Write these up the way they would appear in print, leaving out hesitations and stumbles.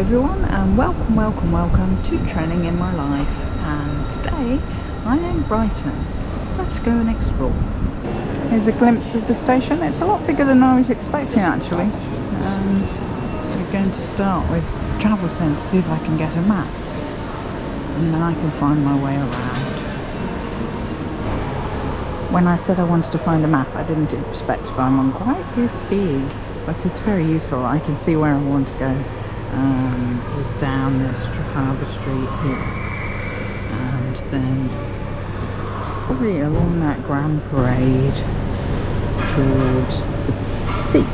everyone, and welcome to Training in My Life. And today I'm in Brighton. Let's go and explore. Here's a glimpse of the station. It's a lot bigger than I was expecting actually. We're going to start with travel centre to see if I can get a map, and then I can find my way around. When I said I wanted to find a map, I didn't expect to find one quite this big, but it's very useful. I can see where I want to go. Is down this Trafalgar Street here, and then probably along that Grand Parade towards the sea.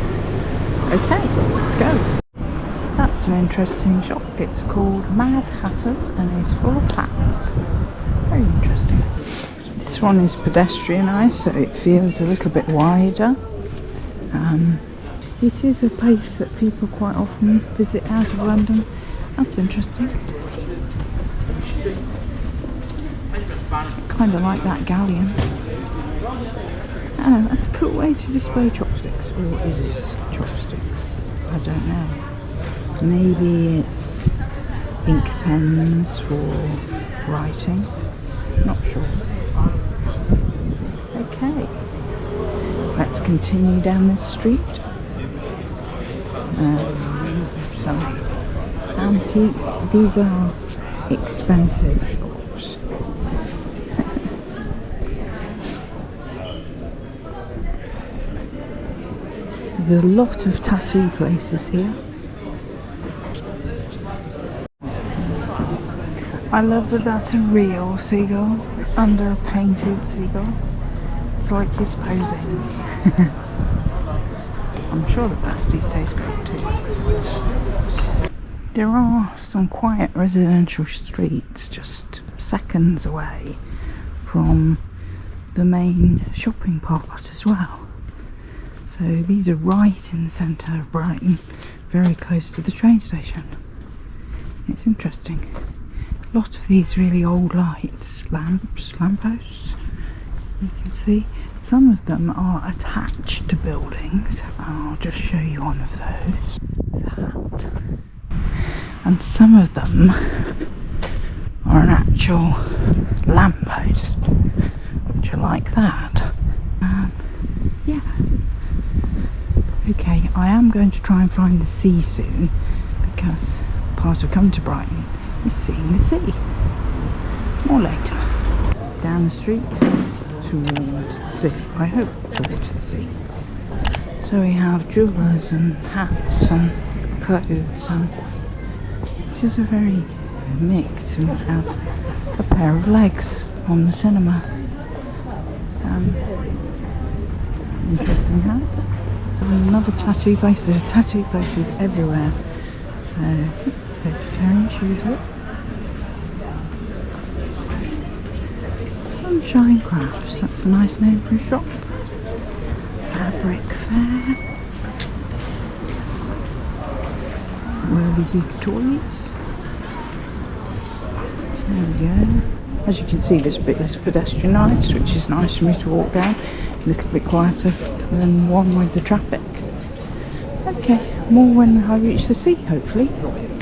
Okay, let's go. That's an interesting shop. It's called Mad Hatters and is full of hats. Very interesting. This one is pedestrianised, so it feels a little bit wider. It is a place that people quite often visit out of London. That's interesting. Kind of like that galleon. Oh, that's a cool way to display chopsticks. Or is it chopsticks? I don't know. Maybe it's ink pens for writing. Not sure. Okay. Let's continue down this street. Some antiques. These are expensive, of course. There's a lot of tattoo places here. I love that that's a real seagull under a painted seagull. It's like he's posing. I'm sure the pasties taste great too. There are some quiet residential streets just seconds away from the main shopping part as well. So these are right in the centre of Brighton, very close to the train station. It's interesting. A lot of these really old lights, lampposts, you can see. Some of them are attached to buildings. I'll just show you one of those. That. And some of them are an actual lamppost, which are like that. Yeah. Okay, I am going to try and find the sea soon, because part of coming to Brighton is seeing the sea. More later. Down the street towards the sea. I hope towards the sea. So we have jewellers and hats and clothes, and it is a very mix. We have a pair of legs on the cinema. Interesting hats. And another tattoo place. There are tattoo places everywhere. So vegetarian shoes. Sunshine Crafts, that's a nice name for a shop. Fabric Fair. Whirligig Toys. There we go. As you can see, this bit is pedestrianised, which is nice for me to walk down. A little bit quieter than one with the traffic. Okay, more when I reach the sea, hopefully.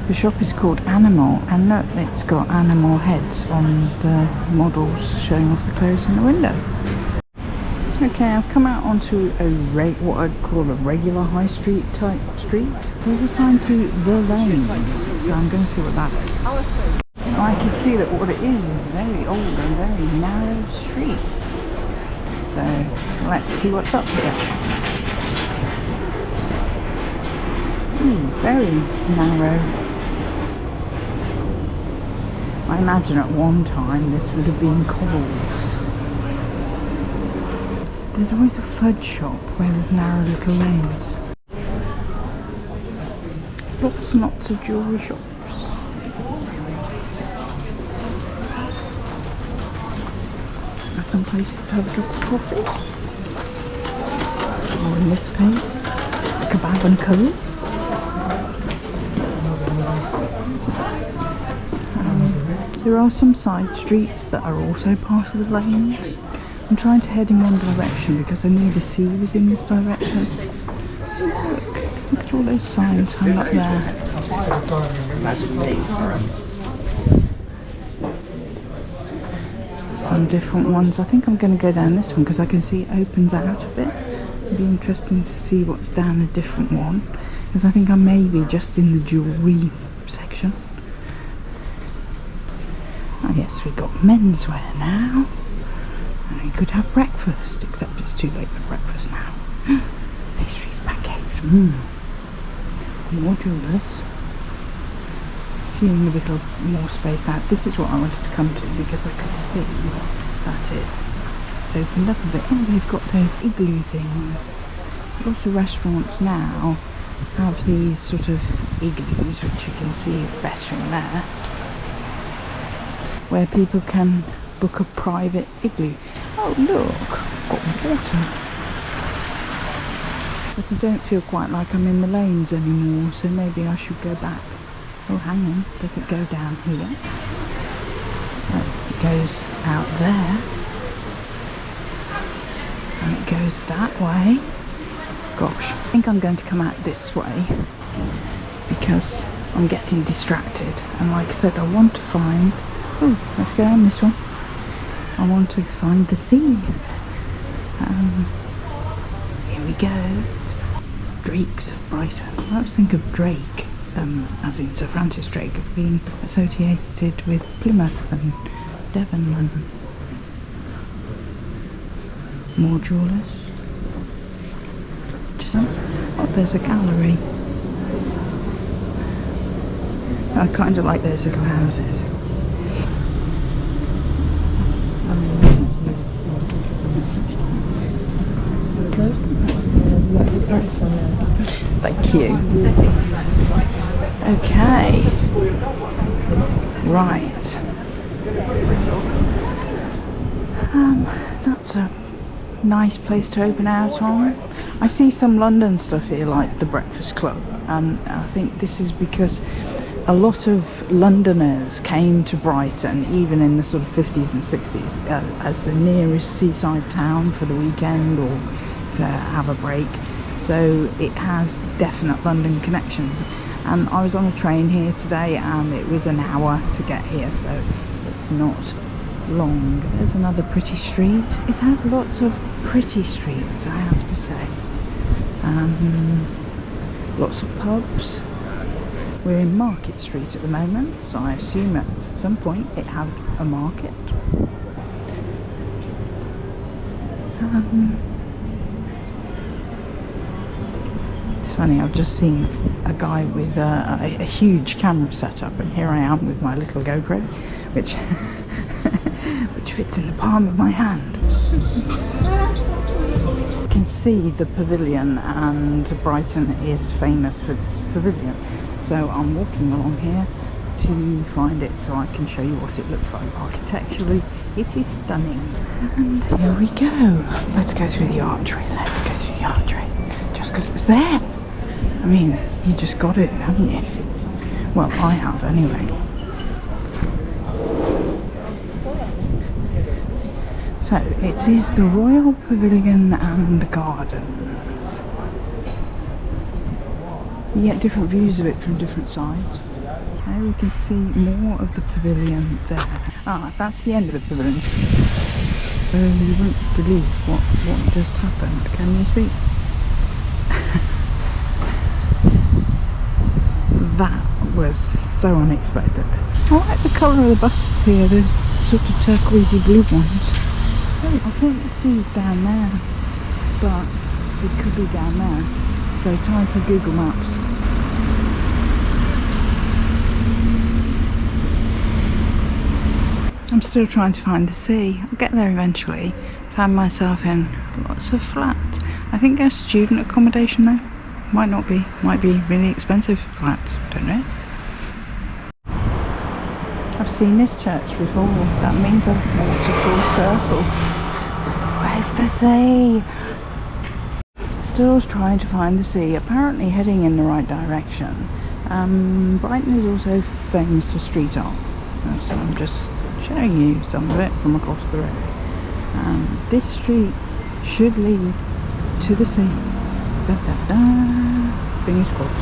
The shop is called Animal, and look, it's got animal heads on the models showing off the clothes in the window. Okay, I've come out onto what I'd call a regular high street type street. There's a sign to The Lanes, so I'm going to see what that is. I can see that what it is very old and very narrow streets. So let's see what's up here. Very narrow. I imagine at one time this would have been cobbles. There's always a fudge shop where there's narrow little lanes. Lots and lots of jewellery shops. There's some places to have a cup of coffee. Or in this place, a kebab and curry. There are some side streets that are also part of the lanes. I'm trying to head in one direction because I knew the sea was in this direction. So look at at all those signs hung up there. Some different ones. I think I'm going to go down this one because I can see it opens out a bit. It'd be interesting to see what's down a different one, because I think I may be just in the jewellery section. Oh yes, we've got menswear now. And we could have breakfast, except it's too late for breakfast now. Pastries, pancakes, more jewellers. Feeling a little more spaced out. This is what I wanted to come to because I could see that it opened up a bit. Oh, they've got those igloo things. Lots of restaurants now have these sort of igloos, which you can see better in there, where people can book a private igloo. Oh look, got water. But I don't feel quite like I'm in the lanes anymore, so maybe I should go back. Oh, hang on, does it go down here? Oh, it goes out there. And it goes that way. Gosh, I think I'm going to come out this way because I'm getting distracted. And like I said, I want to find... Oh, let's go on this one. I want to find the sea. Here we go. Drakes of Brighton. I always think of Drake, as in Sir Francis Drake, of being associated with Plymouth and Devon and more jewellers. Just oh, there's a gallery. I kind of like those little houses. Thank you. Okay. Right. That's a nice place to open out on. I see some London stuff here, like the Breakfast Club, and I think this is because a lot of Londoners came to Brighton, even in the sort of 50s and 60s, as the nearest seaside town for the weekend or to have a break. So it has definite London connections. And I was on a train here today and it was an hour to get here, so it's not long. There's another pretty street. It has lots of pretty streets, I have to say. Lots of pubs. We're in Market Street at the moment, so I assume at some point it had a market. It's funny, I've just seen a guy with a huge camera set up, and here I am with my little GoPro, which which fits in the palm of my hand. You can see the pavilion, and Brighton is famous for this pavilion. So I'm walking along here to find it so I can show you what it looks like architecturally. It is stunning. And here we go. Let's go through the archway. Let's go through the archway. Just because it's there. I mean, you just got it, haven't you? Well, I have anyway. So it is the Royal Pavilion and Gardens. You get different views of it from different sides. Okay, we can see more of the pavilion there. Ah, that's the end of the pavilion. You wouldn't believe what just happened. Can you see? That was so unexpected. I like the colour of the buses here, those sort of turquoisey blue ones. I think the sea's down there, but it could be down there. So time for Google Maps. I'm still trying to find the sea. I'll get there eventually. Found myself in lots of flats. I think there's student accommodation though. Might not be. Might be really expensive flats. Don't know. I've seen this church before. That means I've walked a full circle. Where's the sea? Still trying to find the sea. Apparently heading in the right direction. Brighton is also famous for street art. So I'm just showing you some of it from across the road. This street should lead to the sea. Da, da, da. fingers crossed.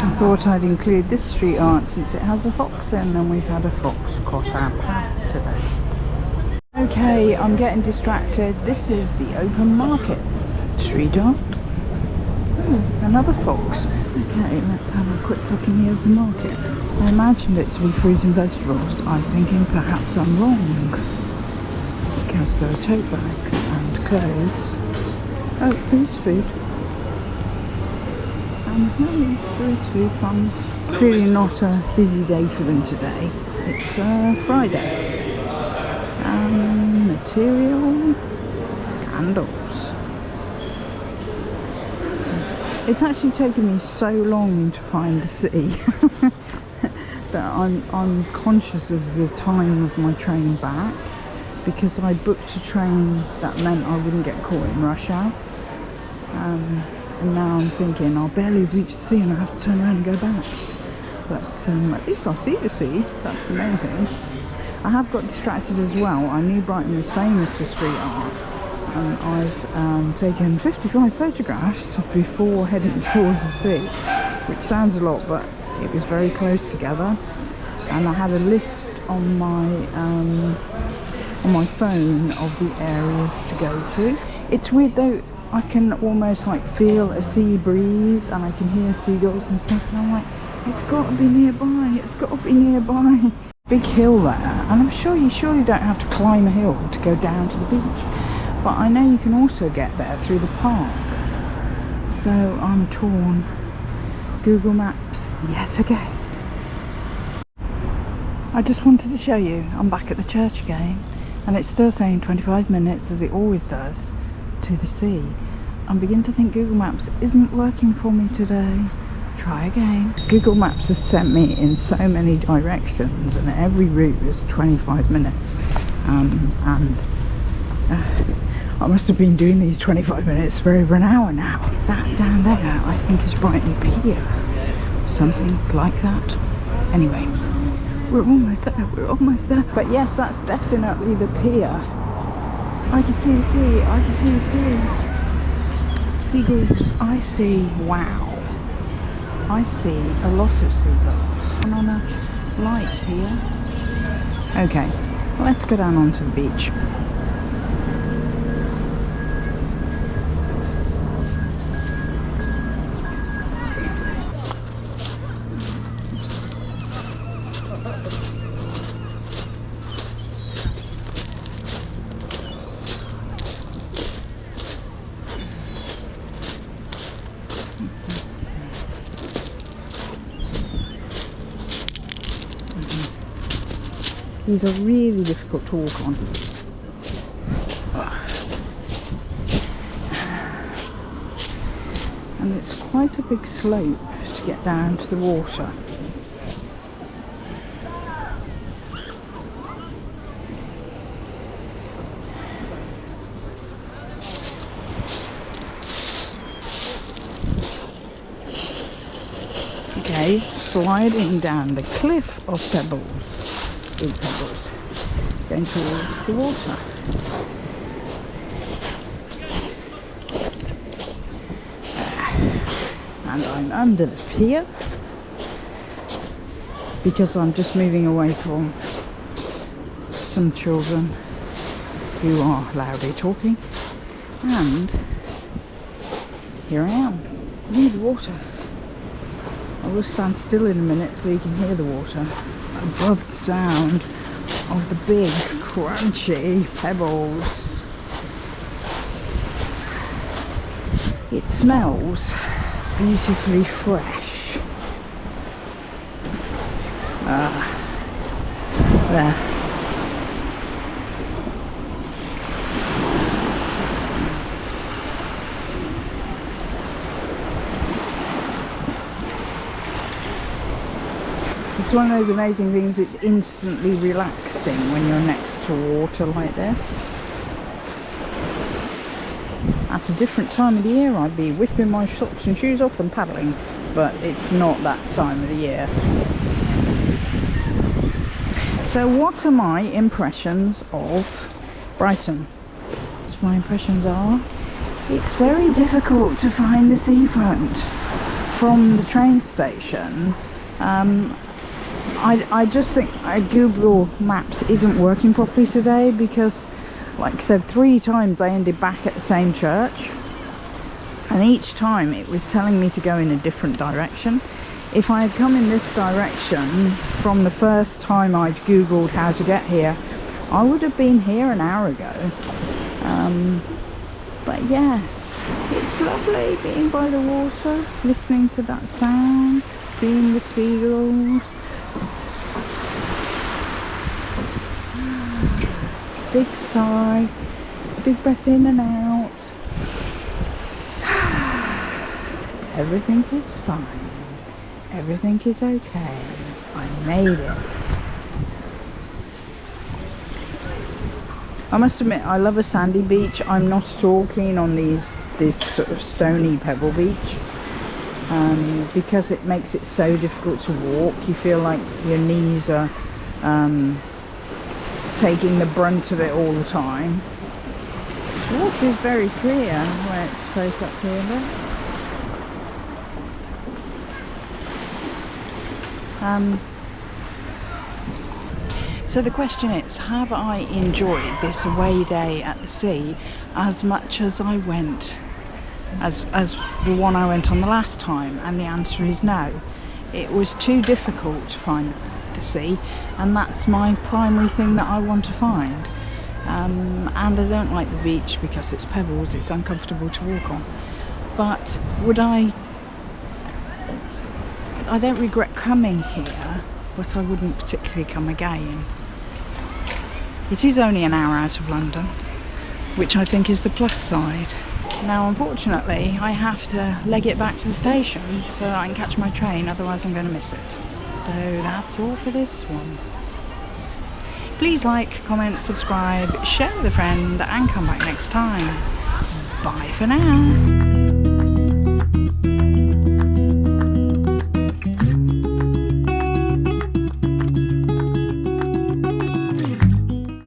I thought I'd include this street art since it has a fox in, and we've had a fox cross our path today. Okay, I'm getting distracted. This is the open market street art. Oh, another fox. Okay, let's have a quick look in the open market. I imagined it to be fruit and vegetables. I'm thinking perhaps I'm wrong, because there are tote bags and clothes. Oh, there's food. There is food funds. Clearly not a busy day for them today. It's Friday. Material, candles. It's actually taken me so long to find the sea that I'm conscious of the time of my train back, because I booked a train that meant I wouldn't get caught in rush hour. And now I'm thinking I'll barely reach the sea and I have to turn around and go back. But at least I'll see the sea, that's the main thing. I have got distracted as well. I knew Brighton was famous for street art, and I've taken 55 photographs before heading towards the sea, which sounds a lot, but it was very close together. And I had a list on my phone of the areas to go to. It's weird though, I can almost like feel a sea breeze and I can hear seagulls and stuff, and I'm like, it's got to be nearby, it's got to be nearby. Big hill there, and I'm sure you surely don't have to climb a hill to go down to the beach, but I know you can also get there through the park. So I'm torn. Google Maps yet again. I just wanted to show you I'm back at the church again, and it's still saying 25 minutes as it always does to the sea. I'm beginning to think Google Maps isn't working for me today. Try again. Google Maps has sent me in so many directions, and every route is 25 minutes. I must have been doing these 25 minutes for over an hour now. That down there I think is Brighton Pier, something like that. Anyway, we're almost there, but yes, that's definitely the pier. I can see the sea, I can see the sea. Seagulls, I see, wow. I see a lot of seagulls. I'm on a light here. Okay, let's go down onto the beach. These are really difficult to walk on. And it's quite a big slope to get down to the water. Okay, sliding down the cliff of pebbles. Big pebbles. Going towards the water. And I'm under the pier because I'm just moving away from some children who are loudly talking, and here I am near the water. I will stand still in a minute so you can hear the water above the sound of the big crunchy pebbles. It smells beautifully fresh. There. It's one of those amazing things, it's instantly relaxing when you're next to water like this. At a different time of the year I'd be whipping my socks and shoes off and paddling, but it's not that time of the year. So what are my impressions of Brighton? My impressions are It's very difficult to find the seafront from the train station. I just think Google Maps isn't working properly today because, like I said, 3 times I ended back at the same church, and each time it was telling me to go in a different direction. If I had come in this direction from the first time I'd Googled how to get here, I would have been here an hour ago. But yes, it's lovely being by the water, listening to that sound, seeing the seagulls. Big sigh, big breath in and out. Everything is fine. Everything is okay. I made it. I must admit, I love a sandy beach. I'm not at all keen on this sort of stony pebble beach, because it makes it so difficult to walk. You feel like your knees are taking the brunt of it all the time. The water is very clear where it's close up here, but so the question is, have I enjoyed this away day at the sea as much as I went, as the one I went on the last time? And the answer is no. It was too difficult to find the sea, and that's my primary thing that I want to find. And I don't like the beach because it's pebbles, it's uncomfortable to walk on. But I don't regret coming here, but I wouldn't particularly come again. It is only an hour out of London, which I think is the plus side. Now, unfortunately, I have to leg it back to the station so that I can catch my train, otherwise I'm going to miss it. So that's all for this one. Please like, comment, subscribe, share with a friend, and come back next time. Bye for now.